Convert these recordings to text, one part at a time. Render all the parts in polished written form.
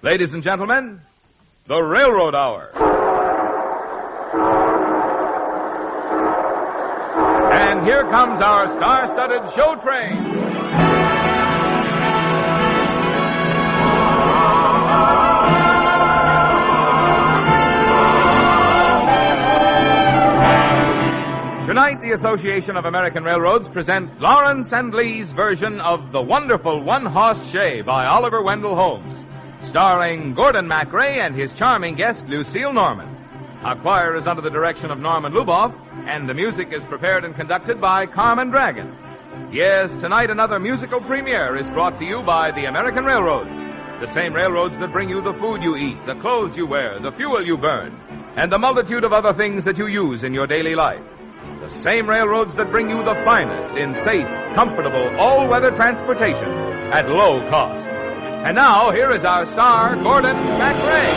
Ladies and gentlemen, the Railroad Hour. And here comes our star-studded show train. Tonight, the Association of American Railroads present Lawrence and Lee's version of The Wonderful One-Horse Shay by Oliver Wendell Holmes, starring Gordon MacRae and his charming guest, Lucille Norman. Our choir is under the direction of Norman Luboff, and the music is prepared and conducted by Carmen Dragon. Yes, tonight another musical premiere is brought to you by the American Railroads, the same railroads that bring you the food you eat, the clothes you wear, the fuel you burn, and the multitude of other things that you use in your daily life. The same railroads that bring you the finest in safe, comfortable, all-weather transportation at low cost. And now, here is our star, Gordon MacRae.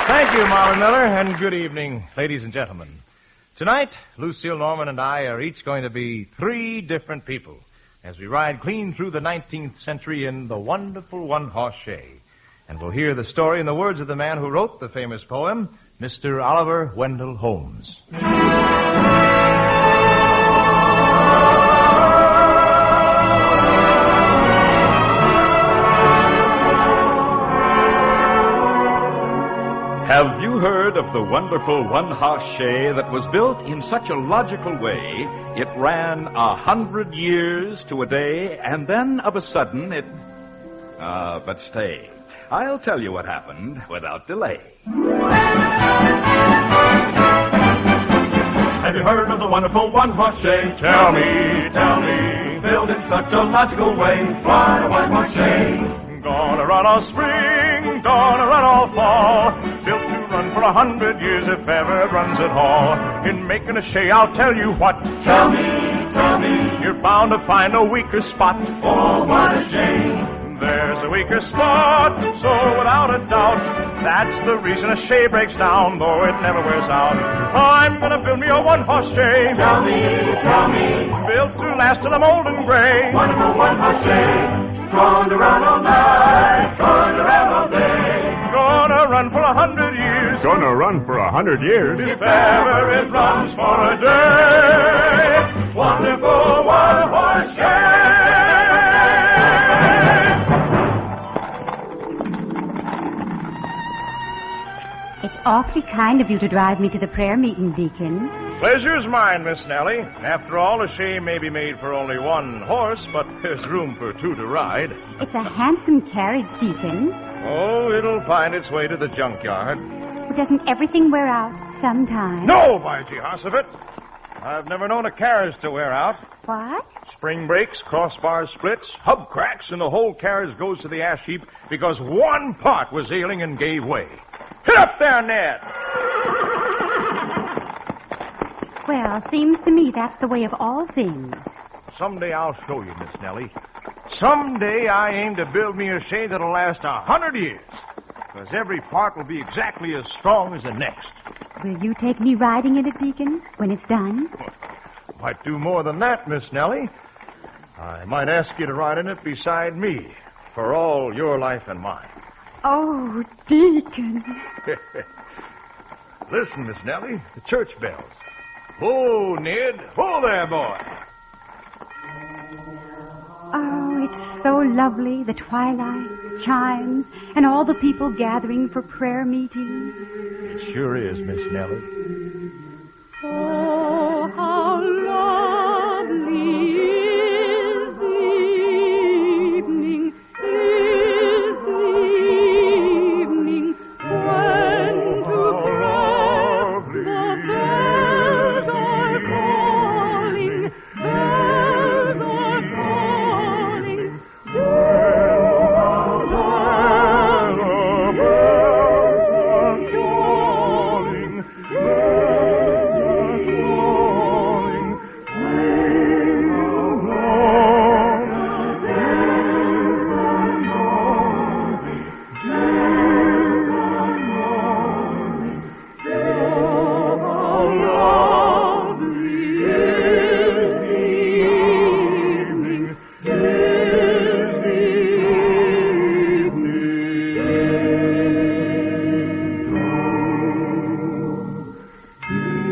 Thank you, Marlon Miller, and good evening, ladies and gentlemen. Tonight, Lucille Norman and I are each going to be three different people as we ride clean through the 19th century in The Wonderful One-Horse Shay. And we'll hear the story in the words of the man who wrote the famous poem, Mr. Oliver Wendell Holmes. Have you heard of the wonderful one-horse shay that was built in such a logical way, it ran 100 years to a day, and then of a sudden it... but stay. I'll tell you what happened without delay. Have you heard of the wonderful one-horse shay? Tell me, built in such a logical way. Why a one-horse shay? Gonna run all spring, gonna run all fall. Built to run for 100 years if ever it runs at all. In making a shay, I'll tell you what. Tell me, you're bound to find a weaker spot. Oh, what a shame. There's a weaker spot, so without a doubt, that's the reason a shay breaks down, though it never wears out. I'm gonna build me a one-horse shay. Tell me, built to last till I'm old and gray. Wonderful one-horse shay. Gonna run all night, gonna run all day. Gonna run for 100 years. Gonna run for 100 years. If ever it runs for a day. Wonderful one-horse shay. It's awfully kind of you to drive me to the prayer meeting, Deacon. Pleasure's mine, Miss Nellie. After all, a shay may be made for only one horse, but there's room for two to ride. It's a handsome carriage, Deacon. Oh, it'll find its way to the junkyard. But doesn't everything wear out sometime? No, by Jehoshaphat. I've never known a carriage to wear out. What? Spring breaks, crossbars splits, hub cracks, and the whole carriage goes to the ash heap because one part was ailing and gave way. Hit up there, Ned! Well, seems to me that's the way of all things. Someday I'll show you, Miss Nellie. Someday I aim to build me a shay that'll last 100 years. Because every part will be exactly as strong as the next. Will you take me riding in it, Deacon, when it's done? Might do more than that, Miss Nellie. I might ask you to ride in it beside me for all your life and mine. Oh, Deacon. Listen, Miss Nellie, the church bells. Whoa, Ned. Whoa there, boy. Oh, it's so lovely, the twilight, chimes, and all the people gathering for prayer meeting. It sure is, Miss Nellie. Oh, how lovely is the evening, when to prayer the bells are calling, bells are calling, bells are calling.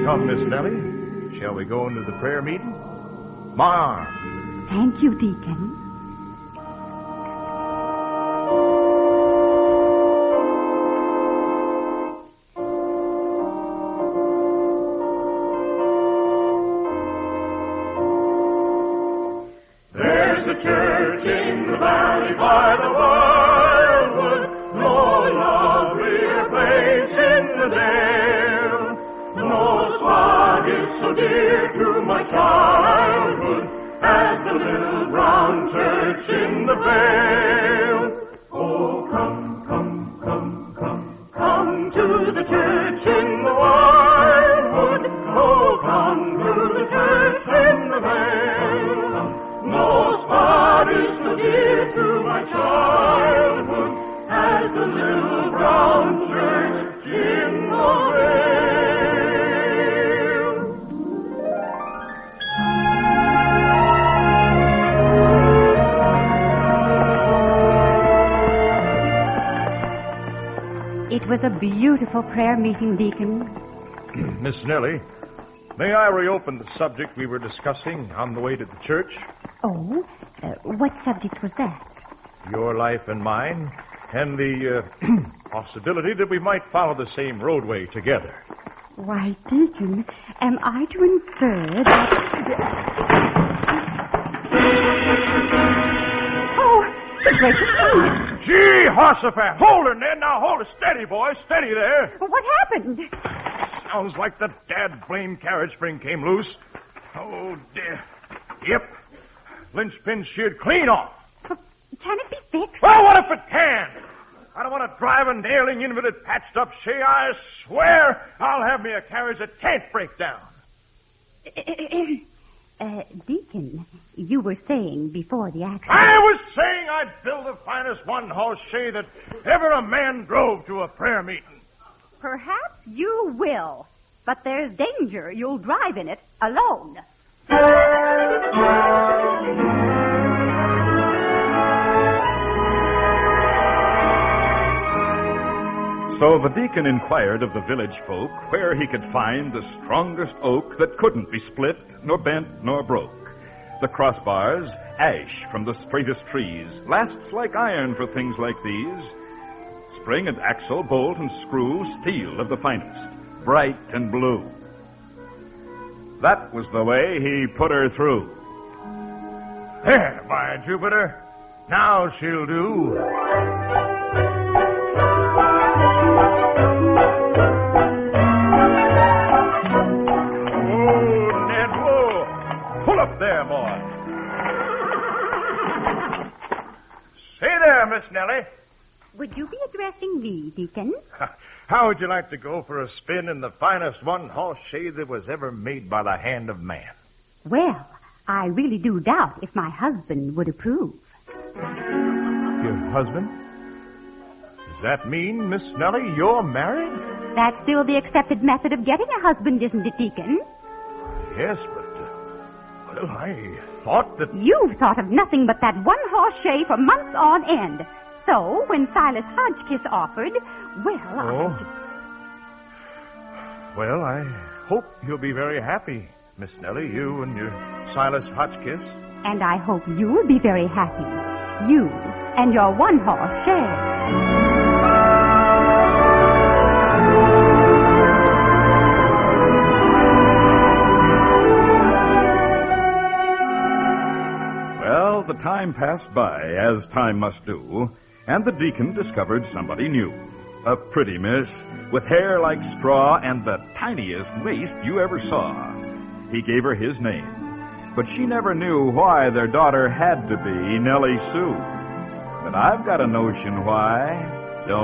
Come, Miss Nellie. Shall we go into the prayer meeting? My arm. Thank you, Deacon. There's a church in the valley by the wildwood, no lovelier place in the dale. No spot is so dear to my childhood as the little brown church in the vale. Oh, come, come, come, come, come to the church in the wildwood. Oh, come to the church in the vale. No spot is so dear to my childhood as the little brown church in the vale. It was a beautiful prayer meeting, Deacon. Miss Nellie, may I reopen the subject we were discussing on the way to the church? Oh, what subject was that? Your life and mine, and the possibility that we might follow the same roadway together. Why, Deacon, am I to infer that... Oh, the gracious me! Gee, Horsefat! Hold her, Ned! Now hold her! Steady, boy! Steady there! What happened? Sounds like the dad-blamed carriage spring came loose. Oh, dear. Yep. Linchpin sheared clean off. Can it be fixed? Well, what if it can? I don't want to drive an ailing invalid patched up, Shay. I swear I'll have me a carriage that can't break down. Deacon, you were saying before the accident... I was saying I'd build the finest one-horse Shay that ever a man drove to a prayer meeting. Perhaps you will, but there's danger you'll drive in it alone. So the deacon inquired of the village folk where he could find the strongest oak that couldn't be split, nor bent, nor broke. The crossbars, ash from the straightest trees, lasts like iron for things like these. Spring and axle, bolt and screw, steel of the finest, bright and blue. That was the way he put her through. There, by Jupiter. Now she'll do. Oh, Ned, whoa. Pull up there, boy. Say there, Miss Nellie. Would you be addressing me, Deacon? How would you like to go for a spin in the finest one-horse Shay that was ever made by the hand of man? Well, I really do doubt if my husband would approve. Your husband? Does that mean, Miss Nellie, you're married? That's still the accepted method of getting a husband, isn't it, Deacon? Yes, but, well, I thought that... You've thought of nothing but that one-horse Shay for months on end. So, when Silas Hotchkiss offered, Well, I hope you'll be very happy, Miss Nellie, you and your Silas Hotchkiss. And I hope you'll be very happy. You and your one-horse Shay. Well, the time passed by, as time must do, and the deacon discovered somebody new. A pretty miss, with hair like straw and the tiniest waist you ever saw. He gave her his name, but she never knew why their daughter had to be Nellie Sue. But I've got a notion why. Don't...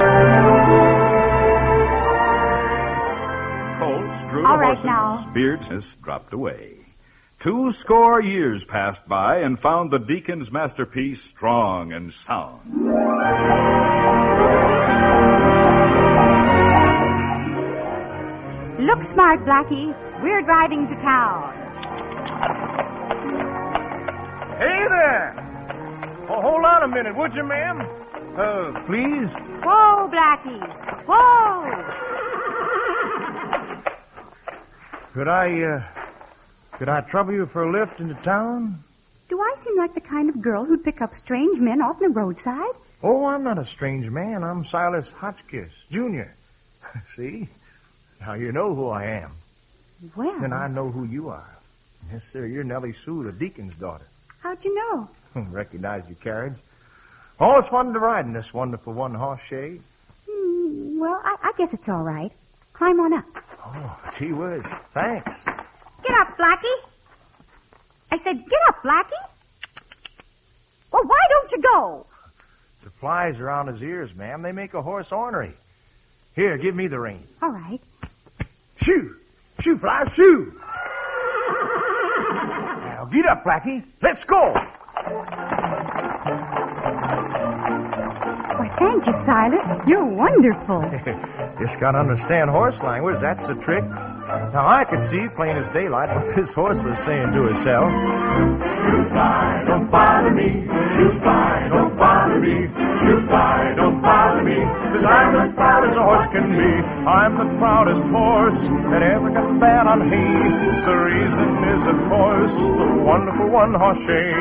Colts drew All the right, horses. now. Beards dropped away. 200 years passed by and found the deacon's masterpiece strong and sound. Look smart, Blackie. We're driving to town. Hey there! Oh, hold on a minute, would you, ma'am? Please? Whoa, Blackie. Whoa! Could I trouble you for a lift into town? Do I seem like the kind of girl who'd pick up strange men off the roadside? Oh, I'm not a strange man. I'm Silas Hotchkiss, Jr. See? Now you know who I am. Well... And I know who you are. Yes, sir, you're Nellie Sue, the deacon's daughter. How'd you know? Recognize your carriage. Always fun to ride in this wonderful one-horse Shay. Well, I guess it's all right. Climb on up. Oh, gee whiz. Thanks. Get up, Blackie. I said, get up, Blackie. Well, why don't you go? The flies around his ears, ma'am. They make a horse ornery. Here, give me the reins. All right. Shoo! Shoo, fly, shoo! Now, get up, Blackie. Let's go! Why, thank you, Silas. You're wonderful. Just gotta understand horse language. That's a trick. Now, I could see, plain as daylight, what this horse was saying to herself. Shoo fly, don't bother me. Shoo fly, don't bother me. Shoo fly, don't bother me. 'Cause I'm as proud as a horse can be. I'm the proudest horse that ever got fat on hay. The reason is, of course, the wonderful one-horse Shay.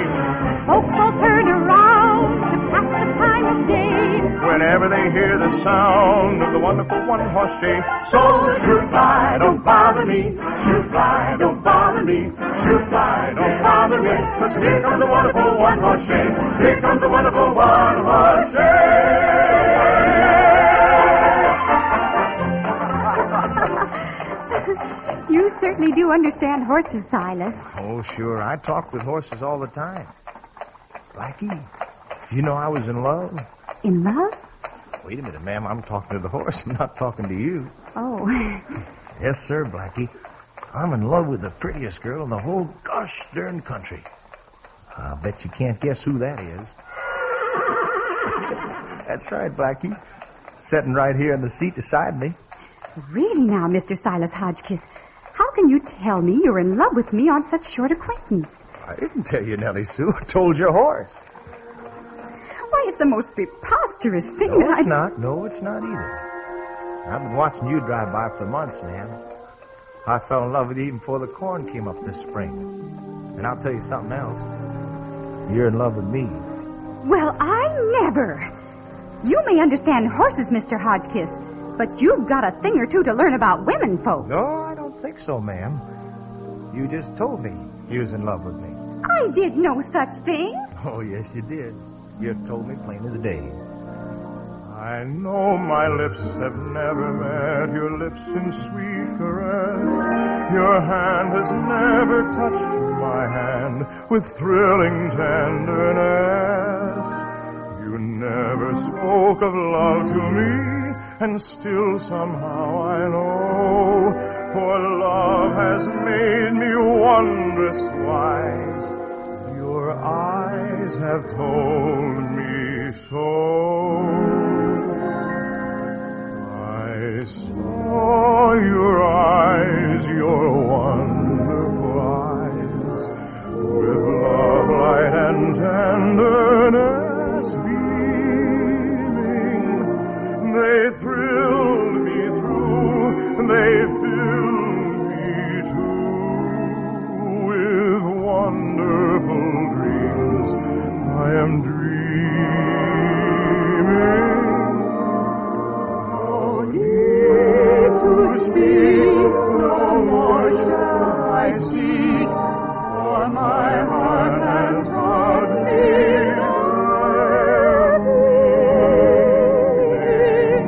Folks all turn around to pass the time of day. Whenever they hear the sound of the wonderful one-horse Shay. So shoo fly, don't bother me. Shoo fly, don't bother me. Shoo fly, don't bother me. 'Cause here comes the wonderful one-horse Shay. Here comes the wonderful one-horse Shay. You certainly do understand horses, Silas. Oh, sure. I talk with horses all the time. Blackie, you know I was in love? In love? Wait a minute, ma'am. I'm talking to the horse. I'm not talking to you. Oh. Yes, sir, Blackie. I'm in love with the prettiest girl in the whole gosh darn country. I'll bet you can't guess who that is. That's right, Blackie. Sitting right here in the seat beside me. Really now, Mr. Silas Hotchkiss, how can you tell me you're in love with me on such short acquaintance? I didn't tell you, Nellie Sue. I told your horse. Why, it's the most preposterous thing No, that it's not. No, it's not either. I've been watching you drive by for months, man. I fell in love with you even before the corn came up this spring. And I'll tell you something else. You're in love with me. Well, I never. You may understand horses, Mr. Hotchkiss, but you've got a thing or two to learn about women folks. No, I don't think so, ma'am. You just told me you was in love with me. I did no such thing. Oh, yes, you did. You told me plain as day. I know my lips have never met your lips in sweet caress. Your hand has never touched my hand with thrilling tenderness. You never spoke of love to me, and still somehow I know, for love has made me wondrous wise. Your eyes have told me so. I saw your eyes, your wonderful eyes, with love, light, and tenderness beaming. They thrilled me through, they filled me too, with wonderful dreams. I am dreaming. To speak, no more shall I seek, for my heart has taught me everything,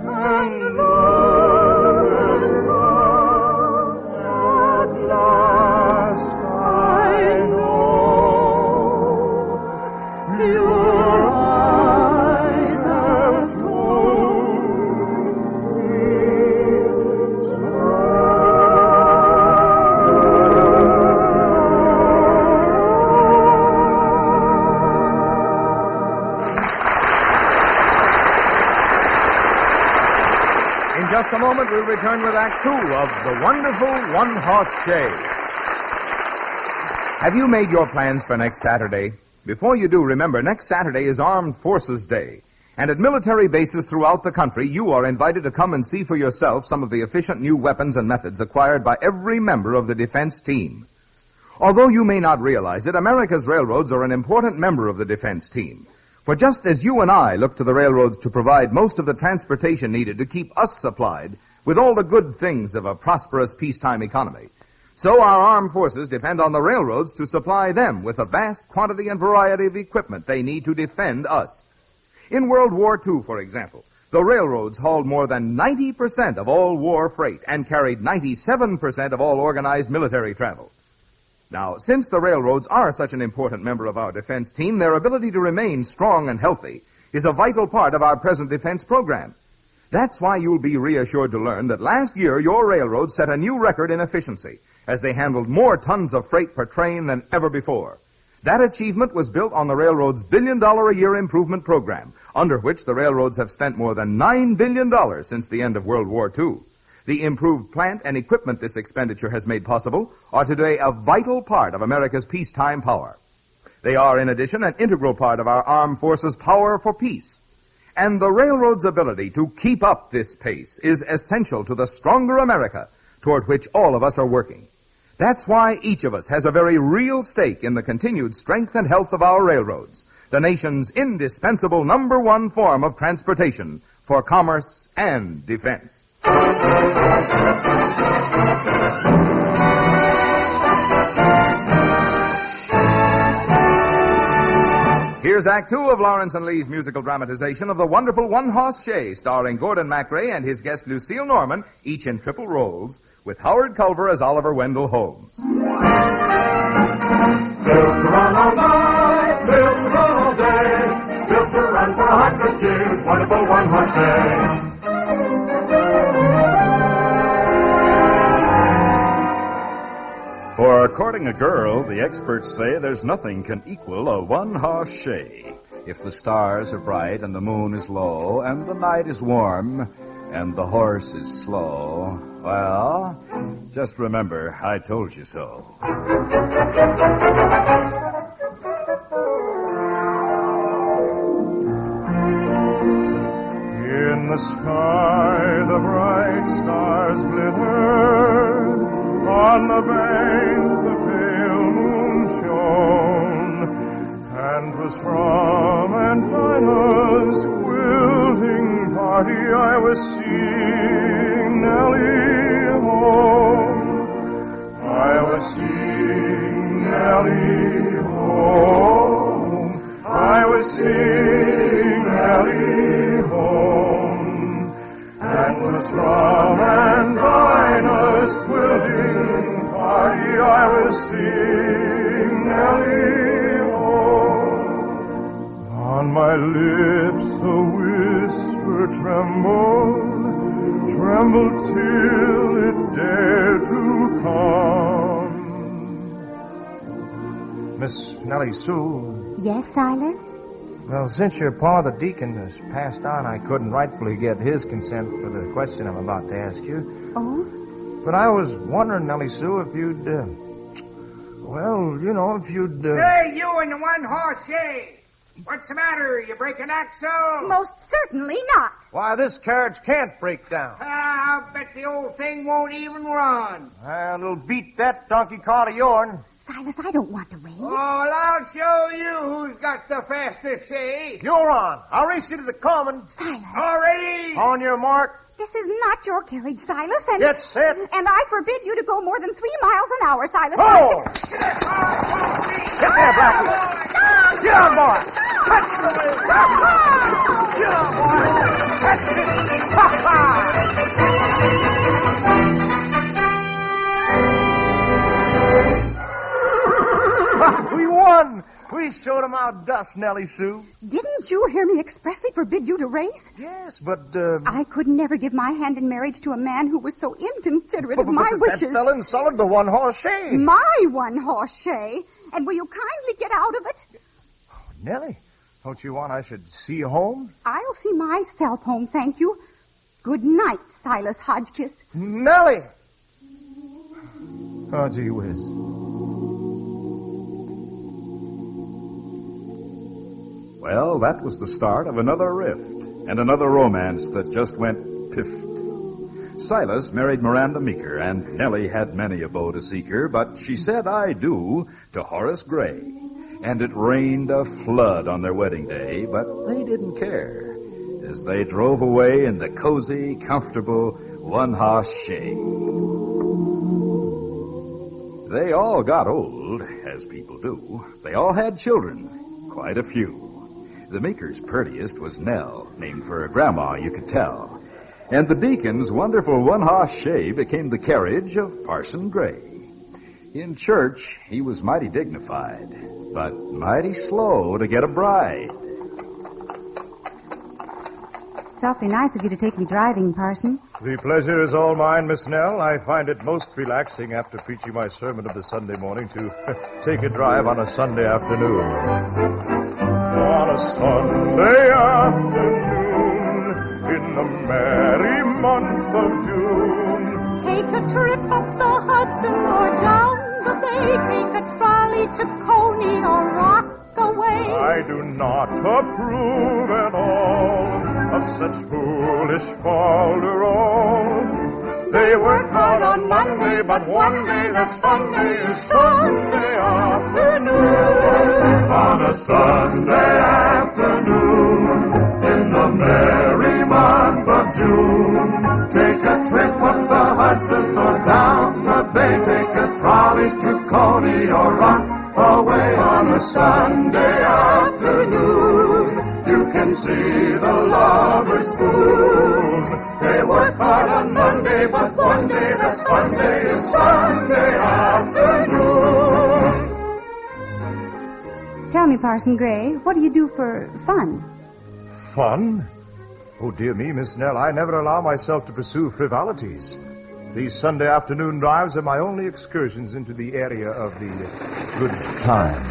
and love has come at last. I know your eyes have told me. Just a moment, we'll return with Act Two of The Wonderful One-Horse Shay. Have you made your plans for next Saturday? Before you do, remember, next Saturday is Armed Forces Day. And at military bases throughout the country, you are invited to come and see for yourself some of the efficient new weapons and methods acquired by every member of the defense team. Although you may not realize it, America's railroads are an important member of the defense team. For just as you and I look to the railroads to provide most of the transportation needed to keep us supplied with all the good things of a prosperous peacetime economy, so our armed forces depend on the railroads to supply them with a vast quantity and variety of equipment they need to defend us. In World War II, for example, the railroads hauled more than 90% of all war freight and carried 97% of all organized military travel. Now, since the railroads are such an important member of our defense team, their ability to remain strong and healthy is a vital part of our present defense program. That's why you'll be reassured to learn that last year your railroad set a new record in efficiency as they handled more tons of freight per train than ever before. That achievement was built on the railroad's billion-dollar-a-year improvement program, under which the railroads have spent more than $9 billion since the end of World War II. The improved plant and equipment this expenditure has made possible are today a vital part of America's peacetime power. They are, in addition, an integral part of our armed forces' power for peace. And the railroad's ability to keep up this pace is essential to the stronger America toward which all of us are working. That's why each of us has a very real stake in the continued strength and health of our railroads, the nation's indispensable #1 form of transportation for commerce and defense. Here's Act Two of Lawrence and Lee's musical dramatization of the wonderful one-horse Shay, starring Gordon MacRae and his guest Lucille Norman, each in triple roles, with Howard Culver as Oliver Wendell Holmes. Built to run all night, built to run all day, built to run for 100 years, wonderful one-horse Shay. For courting a girl, the experts say there's nothing can equal a one-horse Shay. If the stars are bright and the moon is low and the night is warm and the horse is slow, well, just remember, I told you so. In the sky, the bright stars glitter. On the bank, the pale moon shone, and 'twas from Aunt Dinah's quilting party I was seeing Nellie home. I was seeing Nellie home. I was seeing Nellie home, and 'twas from Aunt Dinah's quilting party I was seeing Nellie home. On my lips a whisper trembled, trembled till it dared to come. Miss Nellie Sue. Yes, Silas? Well, since your pa, the deacon, has passed on, I couldn't rightfully get his consent for the question I'm about to ask you. Oh? But I was wondering, Nellie Sue, if you'd, if you'd, Hey, you and the one-horse Shay. What's the matter? You break an axle? Most certainly not. Why, this carriage can't break down. I'll bet the old thing won't even run. Well, it'll beat that donkey cart of yourn. Silas, I don't want to race. Oh, well, I'll show you who's got the fastest Shay. You're on. I'll race you to the common. Silas. Already? On your mark. This is not your carriage, Silas, and... Get set. And I forbid you to go more than 3 miles an hour, Silas. Oh! Get there, Blackie. Get on, boy. That's the way. Get on, boy. That's it. Ha, ha. We won. We showed him our dust, Nellie Sue. Didn't you hear me expressly forbid you to race? Yes, but, I could never give my hand in marriage to a man who was so inconsiderate of my wishes. That fella insulted the one-horse Shay. My one-horse Shay. And will you kindly get out of it? Oh, Nellie, don't you want I should see you home? I'll see myself home, thank you. Good night, Silas Hodgkiss. Nellie! Oh, gee whiz. Well, that was the start of another rift and another romance that just went piffed. Silas married Miranda Meeker, and Nellie had many a beau to seek her, but she said I do to Horace Gray. And it rained a flood on their wedding day, but they didn't care as they drove away in the cozy, comfortable one-horse Shay. They all got old, as people do. They all had children, quite a few. The Meeker's prettiest was Nell, named for her grandma, you could tell. And the deacon's wonderful one-horse Shay became the carriage of Parson Gray. In church, he was mighty dignified, but mighty slow to get a bride. It's awfully nice of you to take me driving, Parson. The pleasure is all mine, Miss Nell. I find it most relaxing after preaching my sermon of the Sunday morning to take a drive on a Sunday afternoon. On a Sunday afternoon in the merry month of June. Take a trip up the Hudson or down the bay. Take a trolley to Coney or Rockaway. I do not approve at all of such foolish folderol. They work hard on Monday, but one day that's fun day is Sunday afternoon. On a Sunday afternoon in the merry month of June. Take a trip up the Hudson or down the bay. Take a trolley to Coney or Rockaway on a Sunday afternoon. You can see the lovers spoon. They work hard on Monday, but one day that's fun day is Sunday afternoon. Tell me, Parson Gray, what do you do for fun? Fun? Oh, dear me, Miss Nell, I never allow myself to pursue frivolities. These Sunday afternoon drives are my only excursions into the area of the good time.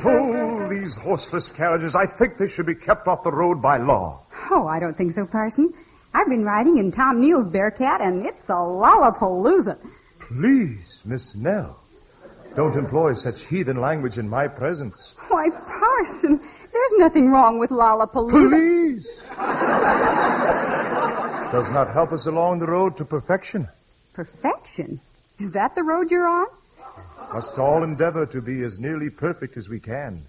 Oh, these horseless carriages, I think they should be kept off the road by law. Oh, I don't think so, Parson. I've been riding in Tom Neal's Bearcat, and it's a lollapalooza. Please, Miss Nell, don't employ such heathen language in my presence. Why, Parson, there's nothing wrong with lollapalooza. Please! Does not help us along the road to perfection. Perfection? Is that the road you're on? Must all endeavor to be as nearly perfect as we can.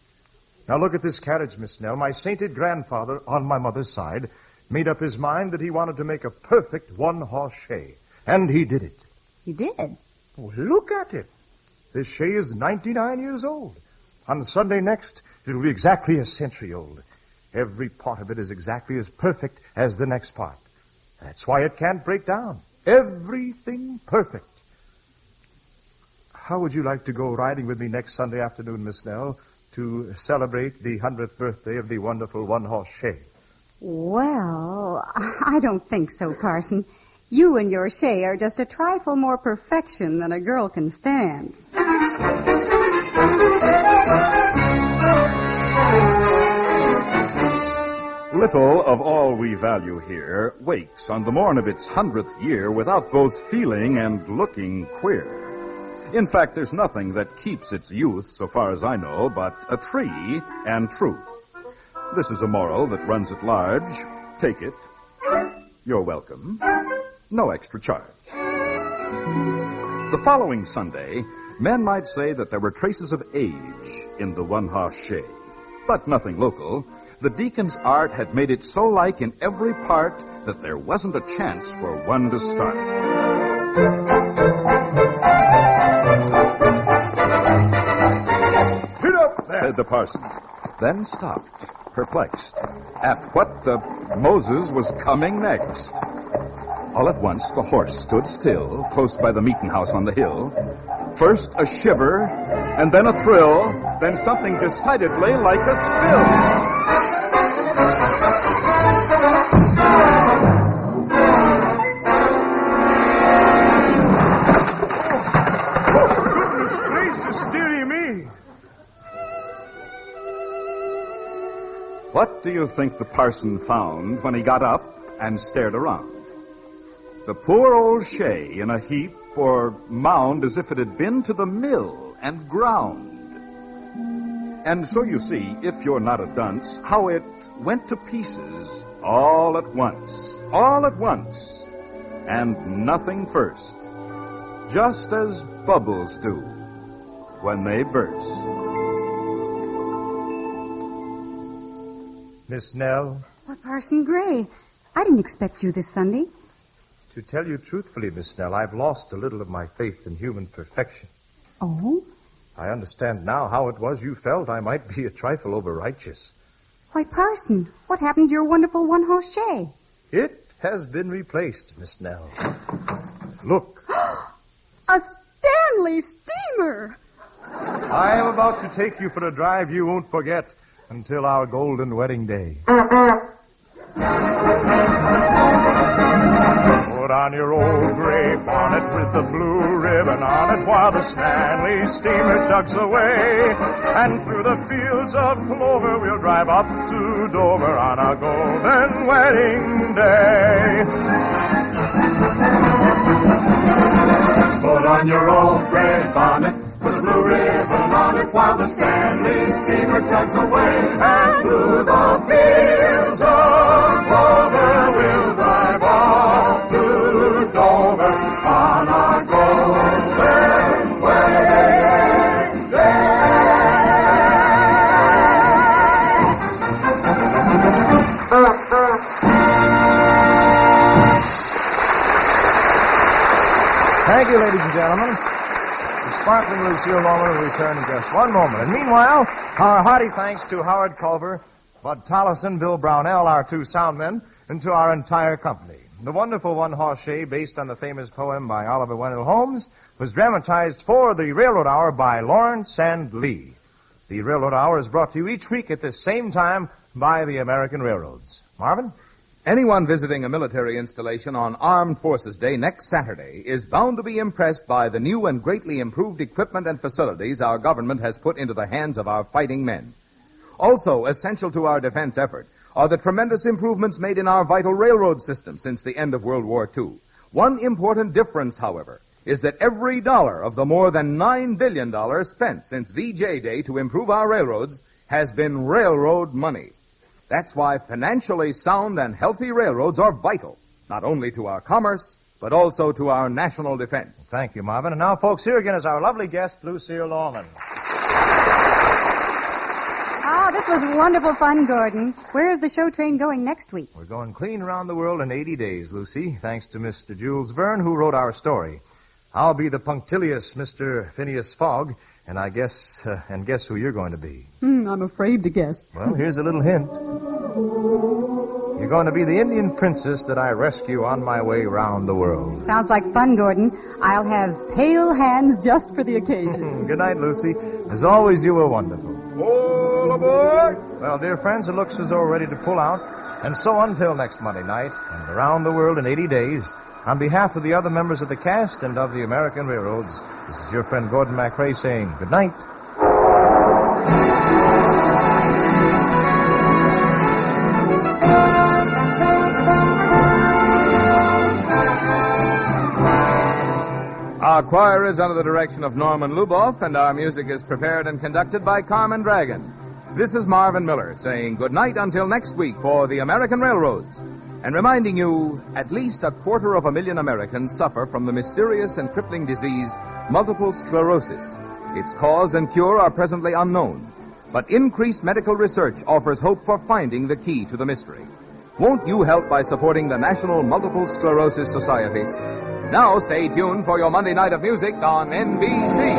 Now look at this carriage, Miss Nell. My sainted grandfather, on my mother's side, made up his mind that he wanted to make a perfect one-horse Shay. And he did it. He did? Oh, look at it. This Shay is 99 years old. On Sunday next, it will be exactly a century old. Every part of it is exactly as perfect as the next part. That's why it can't break down. Everything perfect. How would you like to go riding with me next Sunday afternoon, Miss Nell, to celebrate the 100th birthday of the wonderful one-horse Shay? Well, I don't think so, Parson. You and your Shay are just a trifle more perfection than a girl can stand. Little of all we value here wakes on the morn of its 100th year without both feeling and looking queer. In fact, there's nothing that keeps its youth, so far as I know, but a tree and truth. This is a moral that runs at large. Take it. You're welcome. No extra charge. The following Sunday, men might say that there were traces of age in the one-horse Shay, but nothing local. The deacon's art had made it so like in every part that there wasn't a chance for one to start. Get up there, said the parson, then stopped, perplexed, at what the Moses was coming next. All at once, the horse stood still, close by the meeting house on the hill. First a shiver, and then a thrill, then something decidedly like a spill. Goodness gracious, dearie me. What do you think the parson found when he got up and stared around? The poor old Shay in a heap or mound as if it had been to the mill and ground. And so you see, if you're not a dunce, how it went to pieces all at once. All at once. And nothing first. Just as bubbles do when they burst. Miss Nell? Why, Parson Gray, I didn't expect you this Sunday. To tell you truthfully, Miss Nell, I've lost a little of my faith in human perfection. Oh? I understand now how it was you felt I might be a trifle over-righteous. Why, Parson, what happened to your wonderful one-horse Shay? It has been replaced, Miss Nell. Look. A Stanley steamer! I am about to take you for a drive you won't forget until our golden wedding day. Put on your old gray bonnet with the blue ribbon on it while the Stanley steamer chugs away. And through the fields of clover we'll drive up to Dover on our golden wedding day. Put on your old gray bonnet with a blue ribbon on it while the Stanley steamer chugs away. And through the fields of clover we'll drive off to Dover on our golden wedding day. Thank you, ladies and gentlemen. The sparkling Lucille Norman will return in just one moment. And meanwhile, our hearty thanks to Howard Culver, Bud Tollison, Bill Brownell, our two soundmen, and to our entire company. The wonderful one-horse Shay, based on the famous poem by Oliver Wendell Holmes, was dramatized for the Railroad Hour by Lawrence and Lee. The Railroad Hour is brought to you each week at this same time by the American Railroads. Marvin? Anyone visiting a military installation on Armed Forces Day next Saturday is bound to be impressed by the new and greatly improved equipment and facilities our government has put into the hands of our fighting men. Also, essential to our defense effort are the tremendous improvements made in our vital railroad system since the end of World War II. One important difference, however, is that every dollar of the more than $9 billion spent since VJ Day to improve our railroads has been railroad money. That's why financially sound and healthy railroads are vital, not only to our commerce, but also to our national defense. Thank you, Marvin. And now, folks, here again is our lovely guest, Lucille Norman. Oh, this was wonderful fun, Gordon. Where's the show train going next week? We're going clean around the world in 80 days, Lucy, thanks to Mr. Jules Verne, who wrote our story. I'll be the punctilious Mr. Phineas Fogg, and guess who you're going to be. I'm afraid to guess. Well, here's a little hint. You're going to be the Indian princess that I rescue on my way round the world. Sounds like fun, Gordon. I'll have pale hands just for the occasion. Good night, Lucy. As always, you were wonderful. All aboard! Well, dear friends, it looks as though we're ready to pull out. And so until next Monday night, and around the world in 80 days, on behalf of the other members of the cast and of the American Railroads, this is your friend Gordon MacRae saying good night. Our choir is under the direction of Norman Luboff, and our music is prepared and conducted by Carmen Dragon. This is Marvin Miller saying good night until next week for the American Railroads, and reminding you at least 250,000 Americans suffer from the mysterious and crippling disease multiple sclerosis. Its cause and cure are presently unknown, but increased medical research offers hope for finding the key to the mystery. Won't you help by supporting the National Multiple Sclerosis Society? Now stay tuned for your Monday night of music on NBC.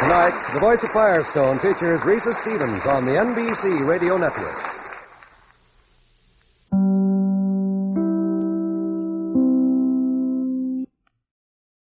Tonight, The Voice of Firestone features Risa Stevens on the NBC Radio Network.